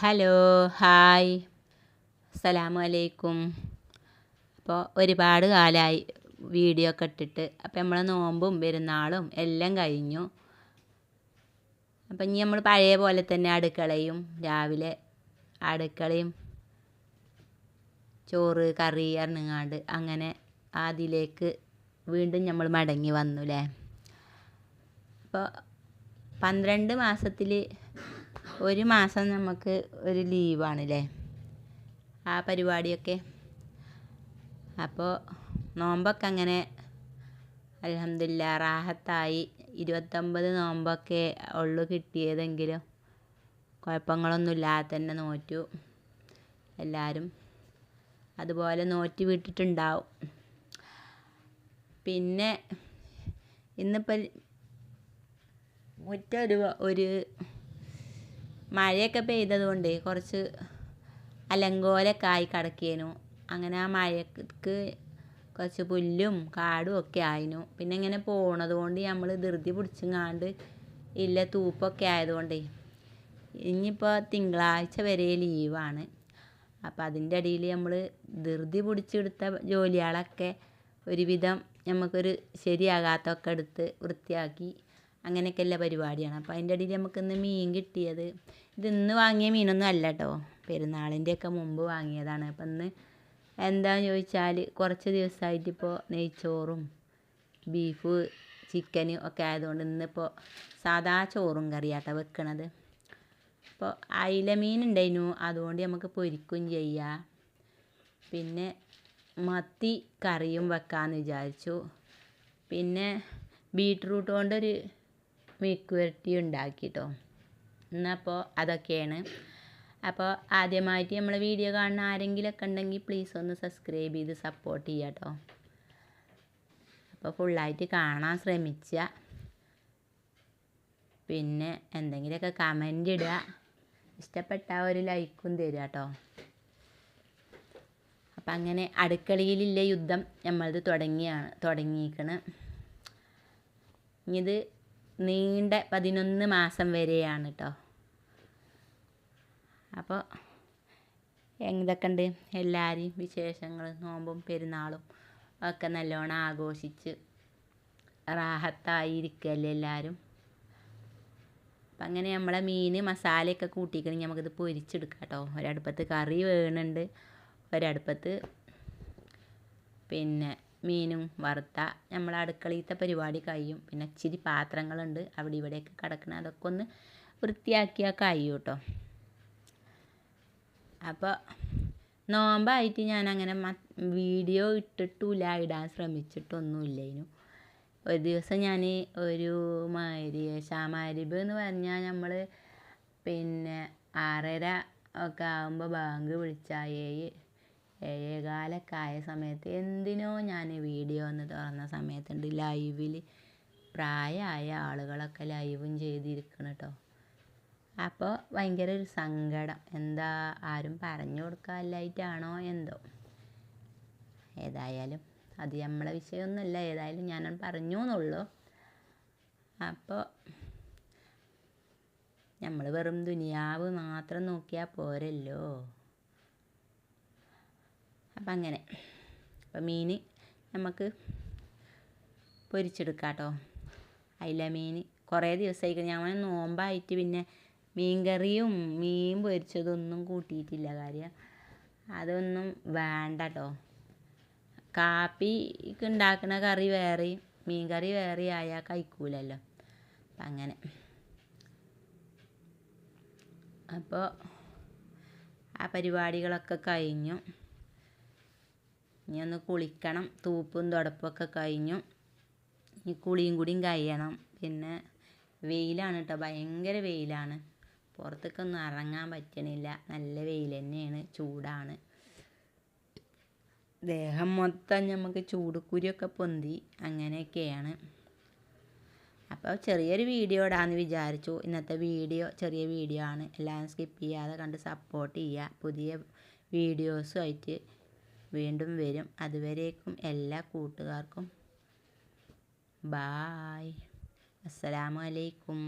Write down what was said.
Hello, hi, അസ്സലാമു അലൈക്കും. അപ്പോൾ ഒരുപാട് കാലമായി വീഡിയോ ഒക്കെ ഇട്ടിട്ട്. അപ്പോൾ നമ്മളെ നോമ്പും പെരുന്നാളും എല്ലാം കഴിഞ്ഞു. അപ്പം ഇനി നമ്മൾ പഴയ പോലെ തന്നെ രാവിലെ അടുക്കളയും ചോറ് കറി അറിഞ്ഞങ്ങാണ്ട് അങ്ങനെ അതിലേക്ക് വീണ്ടും നമ്മൾ മടങ്ങി വന്നുല്ലേ. അപ്പോൾ 12 മാസത്തിൽ ഒരു മാസം നമുക്ക് ഒരു ലീവാണല്ലേ, ആ പരിപാടിയൊക്കെ. അപ്പോൾ നോമ്പൊക്കെ അങ്ങനെ അൽഹംദുലില്ലാ റാഹത്തായി. 29 നോമ്പൊക്കെ ഉള്ളു കിട്ടിയതെങ്കിലും കുഴപ്പങ്ങളൊന്നുമില്ലാതെ തന്നെ നോറ്റു. എല്ലാവരും അതുപോലെ നോറ്റ് വിട്ടിട്ടുണ്ടാവും. പിന്നെ ഇന്നിപ്പോൾ ഒരു മഴയൊക്കെ പെയ്തതുകൊണ്ട് കുറച്ച് അലങ്കോലൊക്കെ ആയി കിടക്കേനു. അങ്ങനെ ആ മഴക്ക് കുറച്ച് പുല്ലും കാടും ഒക്കെ ആയിനു. പിന്നെ ഇങ്ങനെ പോണത് കൊണ്ട് നമ്മൾ ധൃതി പിടിച്ചങ്ങാണ്ട് ഇല്ല തൂപ്പൊക്കെ ആയതുകൊണ്ടേ ഇനിയിപ്പോൾ തിങ്കളാഴ്ച വരെ ലീവാണ്. അപ്പോൾ അതിൻ്റെ ഇടയിൽ നമ്മൾ ധൃതി പിടിച്ചെടുത്ത ജോലികളൊക്കെ ഒരുവിധം നമുക്കൊരു ശരിയാകാത്തൊക്കെ എടുത്ത് വൃത്തിയാക്കി അങ്ങനെയൊക്കെയുള്ള പരിപാടിയാണ്. അപ്പോൾ അതിൻ്റെ ഇടയിൽ നമുക്കിന്ന് മീൻ കിട്ടിയത്, ഇന്ന് വാങ്ങിയ മീനൊന്നും അല്ല കേട്ടോ, പെരുന്നാളിൻ്റെയൊക്കെ മുമ്പ് വാങ്ങിയതാണ്. അപ്പം ഇന്ന് എന്താണെന്ന് ചോദിച്ചാൽ കുറച്ച് ദിവസമായിട്ടിപ്പോൾ നെയ്ച്ചോറും ബീഫ് ചിക്കനും ഒക്കെ ആയതുകൊണ്ട് ഇന്നിപ്പോൾ സാദാ ചോറും കറിയാട്ടോ വെക്കണത്. അപ്പോൾ അയില മീൻ ഉണ്ടായിരുന്നു, അതുകൊണ്ട് നമുക്ക് പൊരിക്കുകയും ചെയ്യാം. പിന്നെ മത്തി കറിയും വെക്കാമെന്ന് വിചാരിച്ചു. പിന്നെ ബീട്രൂട്ട് കൊണ്ടൊരു മെഴുക്കുവരട്ടി ഉണ്ടാക്കി കേട്ടോ. എന്നപ്പോൾ അതൊക്കെയാണ്. അപ്പോൾ ആദ്യമായിട്ട് നമ്മളെ വീഡിയോ കാണുന്ന ആരെങ്കിലുമൊക്കെ ഉണ്ടെങ്കിൽ പ്ലീസ് ഒന്ന് സബ്സ്ക്രൈബ് ചെയ്ത് സപ്പോർട്ട് ചെയ്യുക കേട്ടോ. അപ്പോൾ ഫുള്ളായിട്ട് കാണാൻ ശ്രമിക്കുക. പിന്നെ എന്തെങ്കിലുമൊക്കെ കമൻ്റ് ഇടുക, ഇഷ്ടപ്പെട്ട ഒരു ലൈക്കും തരിക കേട്ടോ. അപ്പം അങ്ങനെ അടുക്കളയിലുള്ള യുദ്ധം നമ്മളത് തുടങ്ങിയിരിക്കണം. ഇത് നീണ്ട 11 മാസം വരെയാണ് കേട്ടോ. അപ്പോൾ എന്തൊക്കെ ഉണ്ട് എല്ലാവരെയും വിശേഷങ്ങൾ? നോമ്പും പെരുന്നാളും ഒക്കെ നല്ലോണം ആഘോഷിച്ച് റാഹത്തായിരിക്കല്ലേ എല്ലാവരും. അപ്പം അങ്ങനെ നമ്മളെ മീൻ മസാലയൊക്കെ കൂട്ടിക്കണമെങ്കിൽ നമുക്കിത് പൊരിച്ചെടുക്കാം കേട്ടോ. ഒരടുപ്പത്ത് കറി വേണുണ്ട്, ഒരടുപ്പത്ത് പിന്നെ മീനും വറുത്ത നമ്മൾ അടുക്കളയിലത്തെ പരിപാടി കഴിയും. പിന്നെ ഇച്ചിരി പാത്രങ്ങളുണ്ട് അവിടെ ഇവിടെയൊക്കെ കിടക്കണം, അതൊക്കെ ഒന്ന് വൃത്തിയാക്കിയാൽ കഴിയും കേട്ടോ. അപ്പോൾ നോമ്പായിട്ട് ഞാനങ്ങനെ വീഡിയോ ഇട്ടിട്ടില്ല, ഇടാൻ ശ്രമിച്ചിട്ടൊന്നുമില്ലേനു. ഒരു ദിവസം ഞാൻ ഒരു മഗ്‌രിബ് എന്ന് പറഞ്ഞാൽ നമ്മൾ പിന്നെ 6:30 ഒക്കെ ആകുമ്പോൾ ബാങ്ക് വിളിച്ചാൽ 7:15 ആയ സമയത്ത് എന്തിനോ ഞാൻ വീഡിയോ ഒന്ന് തുറന്ന സമയത്തുണ്ട് ലൈവിൽ പ്രായമായ ആളുകളൊക്കെ ലൈവും ചെയ്തിരിക്കണം കേട്ടോ. അപ്പോൾ ഭയങ്കര ഒരു സങ്കടം, എന്താ ആരും പറഞ്ഞു കൊടുക്കാനില്ലായിട്ടാണോ എന്തോ. ഏതായാലും അത് നമ്മളെ വിഷയമൊന്നുമല്ല, ഏതായാലും ഞാൻ പറഞ്ഞു എന്നുള്ളൂ. അപ്പോൾ നമ്മൾ വെറും ദുനിയാവ് മാത്രം നോക്കിയാൽ പോരല്ലോ. അപ്പം അങ്ങനെ അപ്പം മീൻ നമുക്ക് പൊരിച്ചെടുക്കാം കേട്ടോ. അയില മീൻ കുറേ ദിവസമായി ഞാൻ നോമ്പായിട്ട് പിന്നെ മീൻ കറിയും മീൻ പൊരിച്ചതൊന്നും കൂട്ടിയിട്ടില്ല. കാര്യം അതൊന്നും വേണ്ട കേട്ടോ. കാപ്പിക്ക് ഉണ്ടാക്കുന്ന കറി വേറെയും മീൻ കറി വേറെ ആയാൽ കഴിക്കൂലല്ലോ. അപ്പം അങ്ങനെ അപ്പോൾ ആ പരിപാടികളൊക്കെ കഴിഞ്ഞു. ഇനി ഒന്ന് കുളിക്കണം, തൂപ്പും തുടപ്പൊക്കെ കഴിഞ്ഞു. ഇനി കുളിയും കൂടിയും കഴിയണം. പിന്നെ വെയിലാണ് കേട്ടോ, ഭയങ്കര വെയിലാണ്, പുറത്തേക്കൊന്നും ഇറങ്ങാൻ പറ്റണില്ല. നല്ല വെയിൽ തന്നെയാണ്, ചൂടാണ്. ദേഹം മൊത്തം നമുക്ക് ചൂടുക്കുരിയൊക്കെ പൊന്തി അങ്ങനെയൊക്കെയാണ്. അപ്പോൾ ചെറിയൊരു വീഡിയോ ഇടാമെന്ന് വിചാരിച്ചു. ഇന്നത്തെ വീഡിയോ ചെറിയ വീഡിയോ ആണ്, എല്ലാവരും സ്കിപ്പ് ചെയ്യാതെ കണ്ട് സപ്പോർട്ട് ചെയ്യുക. പുതിയ വീഡിയോസുമായിട്ട് വീണ്ടും വരും. അതുവരേക്കും എല്ലാ കൂട്ടുകാർക്കും ബായ്, അസ്സലാമു അലൈക്കും.